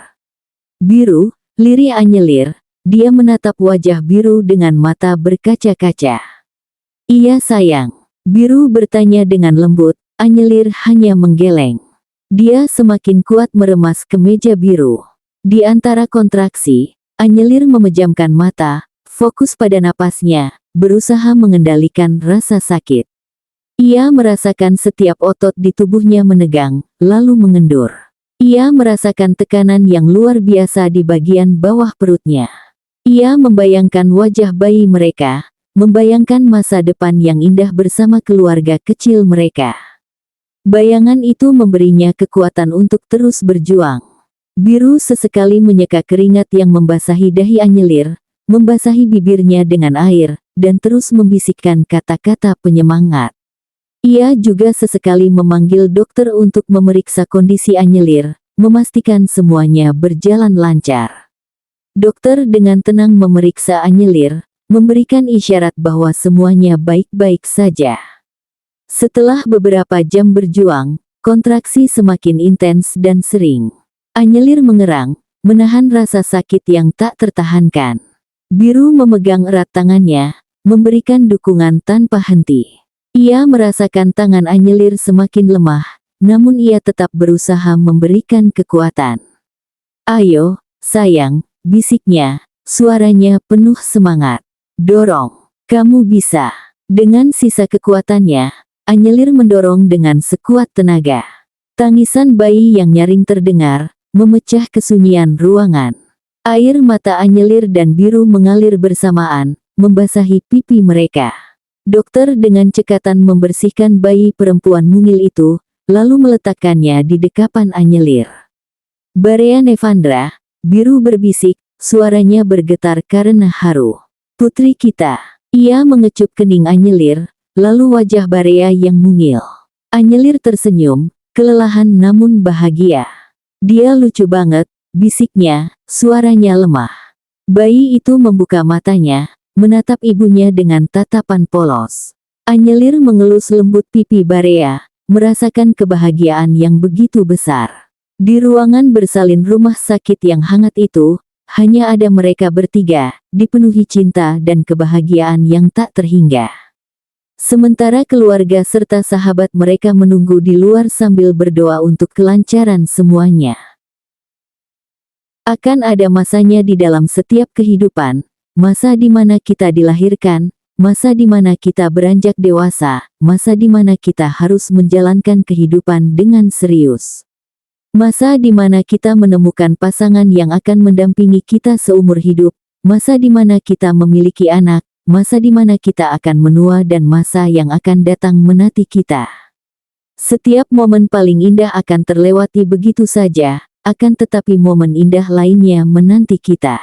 "Biru," lirih Anyelir, dia menatap wajah Biru dengan mata berkaca-kaca. "Iya sayang." Biru bertanya dengan lembut, Anyelir hanya menggeleng. Dia semakin kuat meremas ke meja biru. Di antara kontraksi, Anyelir memejamkan mata, fokus pada napasnya, berusaha mengendalikan rasa sakit. Ia merasakan setiap otot di tubuhnya menegang, lalu mengendur. Ia merasakan tekanan yang luar biasa di bagian bawah perutnya. Ia membayangkan wajah bayi mereka, membayangkan masa depan yang indah bersama keluarga kecil mereka. Bayangan itu memberinya kekuatan untuk terus berjuang. Biru sesekali menyeka keringat yang membasahi dahi Anyelir, membasahi bibirnya dengan air, dan terus membisikkan kata-kata penyemangat. Ia juga sesekali memanggil dokter untuk memeriksa kondisi Anyelir, memastikan semuanya berjalan lancar. Dokter dengan tenang memeriksa Anyelir, memberikan isyarat bahwa semuanya baik-baik saja. Setelah beberapa jam berjuang, kontraksi semakin intens dan sering. Anyelir mengerang, menahan rasa sakit yang tak tertahankan. Biru memegang erat tangannya, memberikan dukungan tanpa henti. Ia merasakan tangan Anyelir semakin lemah, namun ia tetap berusaha memberikan kekuatan. "Ayo, sayang," bisiknya, suaranya penuh semangat. "Dorong, kamu bisa." Dengan sisa kekuatannya, Anyelir mendorong dengan sekuat tenaga. Tangisan bayi yang nyaring terdengar, memecah kesunyian ruangan. Air mata Anyelir dan Biru mengalir bersamaan, membasahi pipi mereka. Dokter dengan cekatan membersihkan bayi perempuan mungil itu, lalu meletakkannya di dekapan Anyelir. "Barea Nevandra," Biru berbisik, suaranya bergetar karena haru. "Putri kita." Ia mengecup kening Anyelir, lalu wajah Barea yang mungil. Anyelir tersenyum, kelelahan namun bahagia. "Dia lucu banget," bisiknya, suaranya lemah. Bayi itu membuka matanya, menatap ibunya dengan tatapan polos. Anyelir mengelus lembut pipi Barea, merasakan kebahagiaan yang begitu besar. Di ruangan bersalin rumah sakit yang hangat itu, hanya ada mereka bertiga, dipenuhi cinta dan kebahagiaan yang tak terhingga. Sementara keluarga serta sahabat mereka menunggu di luar sambil berdoa untuk kelancaran semuanya. Akan ada masanya di dalam setiap kehidupan, masa di mana kita dilahirkan, masa di mana kita beranjak dewasa, masa di mana kita harus menjalankan kehidupan dengan serius. Masa di mana kita menemukan pasangan yang akan mendampingi kita seumur hidup, masa di mana kita memiliki anak, masa di mana kita akan menua dan masa yang akan datang menanti kita. Setiap momen paling indah akan terlewati begitu saja, akan tetapi momen indah lainnya menanti kita.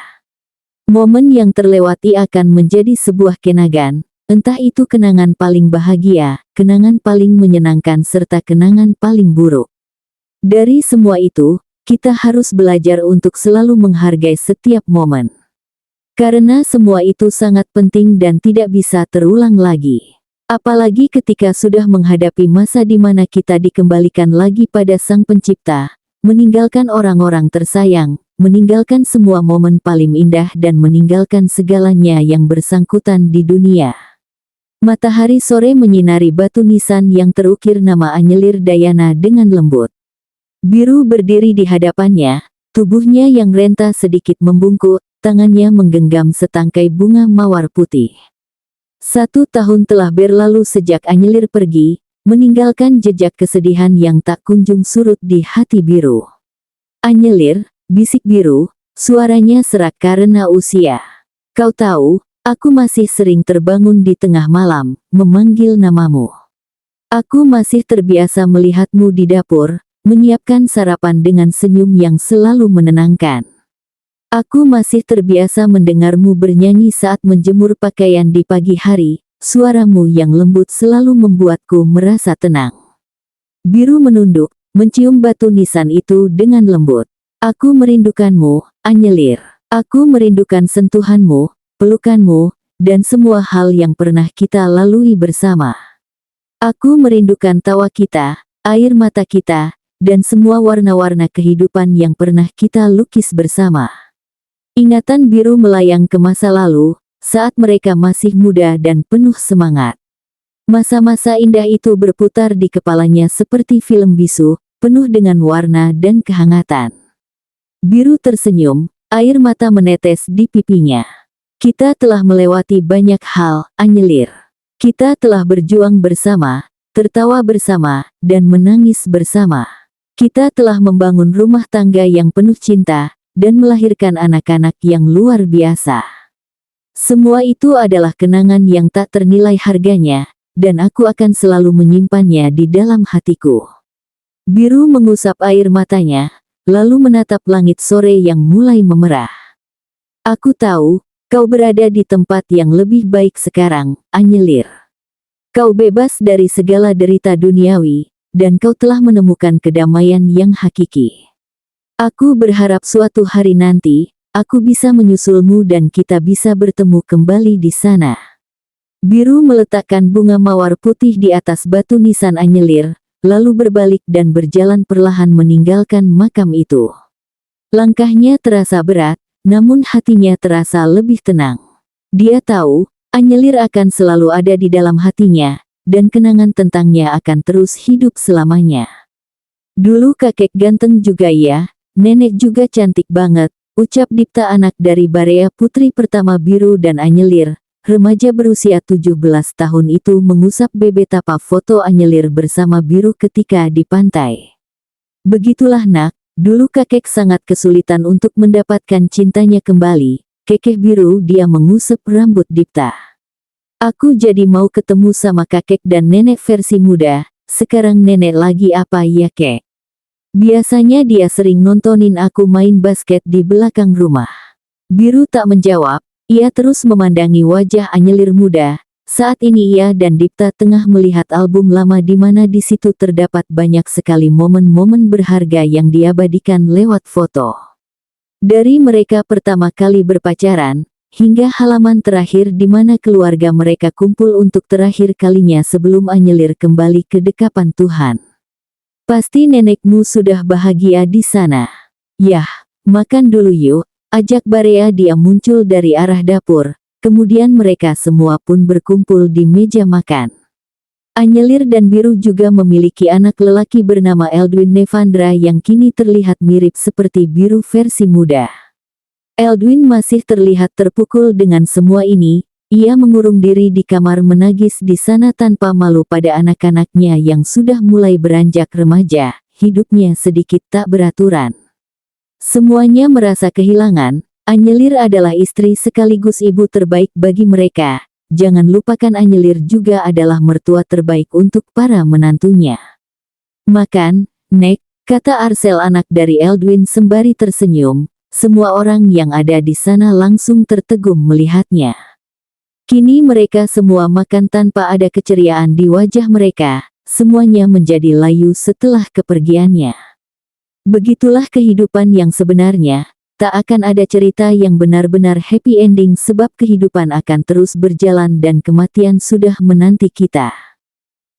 Momen yang terlewati akan menjadi sebuah kenangan, entah itu kenangan paling bahagia, kenangan paling menyenangkan serta kenangan paling buruk. Dari semua itu, kita harus belajar untuk selalu menghargai setiap momen. Karena semua itu sangat penting dan tidak bisa terulang lagi. Apalagi ketika sudah menghadapi masa di mana kita dikembalikan lagi pada Sang Pencipta, meninggalkan orang-orang tersayang, meninggalkan semua momen paling indah dan meninggalkan segalanya yang bersangkutan di dunia. Matahari sore menyinari batu nisan yang terukir nama Anyelir Dayana dengan lembut. Biru berdiri di hadapannya, tubuhnya yang renta sedikit membungkuk, tangannya menggenggam setangkai bunga mawar putih. 1 tahun telah berlalu sejak Anyelir pergi, meninggalkan jejak kesedihan yang tak kunjung surut di hati Biru. Anyelir, bisik Biru, suaranya serak karena usia. Kau tahu, aku masih sering terbangun di tengah malam, memanggil namamu. Aku masih terbiasa melihatmu di dapur, menyiapkan sarapan dengan senyum yang selalu menenangkan. Aku masih terbiasa mendengarmu bernyanyi saat menjemur pakaian di pagi hari, suaramu yang lembut selalu membuatku merasa tenang. Biru menunduk, mencium batu nisan itu dengan lembut. Aku merindukanmu, Anyelir. Aku merindukan sentuhanmu, pelukanmu, dan semua hal yang pernah kita lalui bersama. Aku merindukan tawa kita, air mata kita, dan semua warna-warna kehidupan yang pernah kita lukis bersama. Ingatan Biru melayang ke masa lalu, saat mereka masih muda dan penuh semangat. Masa-masa indah itu berputar di kepalanya seperti film bisu, penuh dengan warna dan kehangatan. Biru tersenyum, air mata menetes di pipinya. Kita telah melewati banyak hal, Anyelir. Kita telah berjuang bersama, tertawa bersama, dan menangis bersama. Kita telah membangun rumah tangga yang penuh cinta, dan melahirkan anak-anak yang luar biasa. Semua itu adalah kenangan yang tak ternilai harganya, dan aku akan selalu menyimpannya di dalam hatiku. Biru mengusap air matanya, lalu menatap langit sore yang mulai memerah. Aku tahu, kau berada di tempat yang lebih baik sekarang, Anyelir. Kau bebas dari segala derita duniawi, dan kau telah menemukan kedamaian yang hakiki. Aku berharap suatu hari nanti, aku bisa menyusulmu dan kita bisa bertemu kembali di sana. Biru meletakkan bunga mawar putih di atas batu nisan Anyelir, lalu berbalik dan berjalan perlahan meninggalkan makam itu. Langkahnya terasa berat, namun hatinya terasa lebih tenang. Dia tahu, Anyelir akan selalu ada di dalam hatinya, dan kenangan tentangnya akan terus hidup selamanya. Dulu kakek ganteng juga ya. Nenek juga cantik banget, ucap Dipta anak dari Barea putri pertama Biru dan Anyelir. Remaja berusia 17 tahun itu mengusap bebetapa foto Anyelir bersama Biru ketika di pantai. Begitulah nak, dulu kakek sangat kesulitan untuk mendapatkan cintanya kembali. Kekeh Biru dia mengusap rambut Dipta. Aku jadi mau ketemu sama kakek dan nenek versi muda, sekarang nenek lagi apa ya kek? Biasanya dia sering nontonin aku main basket di belakang rumah. Biru tak menjawab, ia terus memandangi wajah Anyelir muda. Saat ini ia dan Dipta tengah melihat album lama di mana di situ terdapat banyak sekali momen-momen berharga yang diabadikan lewat foto. Dari mereka pertama kali berpacaran, hingga halaman terakhir di mana keluarga mereka kumpul untuk terakhir kalinya sebelum Anyelir kembali ke dekapan Tuhan. Pasti nenekmu sudah bahagia di sana. Yah, makan dulu yuk, ajak Barea. Dia muncul dari arah dapur, kemudian mereka semua pun berkumpul di meja makan. Anyelir dan Biru juga memiliki anak lelaki bernama Eldwin Nevandra yang kini terlihat mirip seperti Biru versi muda. Eldwin masih terlihat terpukul dengan semua ini. Ia mengurung diri di kamar menangis di sana tanpa malu pada anak-anaknya yang sudah mulai beranjak remaja. Hidupnya sedikit tak beraturan. Semuanya merasa kehilangan. Anyelir adalah istri sekaligus ibu terbaik bagi mereka. Jangan lupakan Anyelir juga adalah mertua terbaik untuk para menantunya. Makan, Nek, kata Arsel anak dari Eldwin sembari tersenyum. Semua orang yang ada di sana langsung tertegum melihatnya. Kini mereka semua makan tanpa ada keceriaan di wajah mereka. Semuanya menjadi layu setelah kepergiannya. Begitulah kehidupan yang sebenarnya. Tak akan ada cerita yang benar-benar happy ending sebab kehidupan akan terus berjalan dan kematian sudah menanti kita.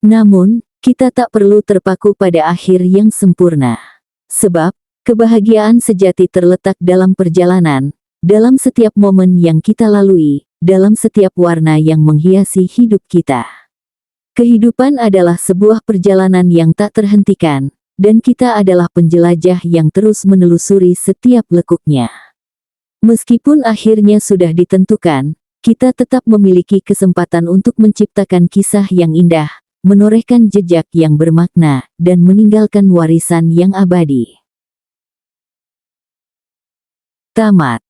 Namun, kita tak perlu terpaku pada akhir yang sempurna. Sebab, kebahagiaan sejati terletak dalam perjalanan, dalam setiap momen yang kita lalui, dalam setiap warna yang menghiasi hidup kita. Kehidupan adalah sebuah perjalanan yang tak terhentikan. Dan kita adalah penjelajah yang terus menelusuri setiap lekuknya. Meskipun akhirnya sudah ditentukan, kita tetap memiliki kesempatan untuk menciptakan kisah yang indah, menorehkan jejak yang bermakna, dan meninggalkan warisan yang abadi. Tamat.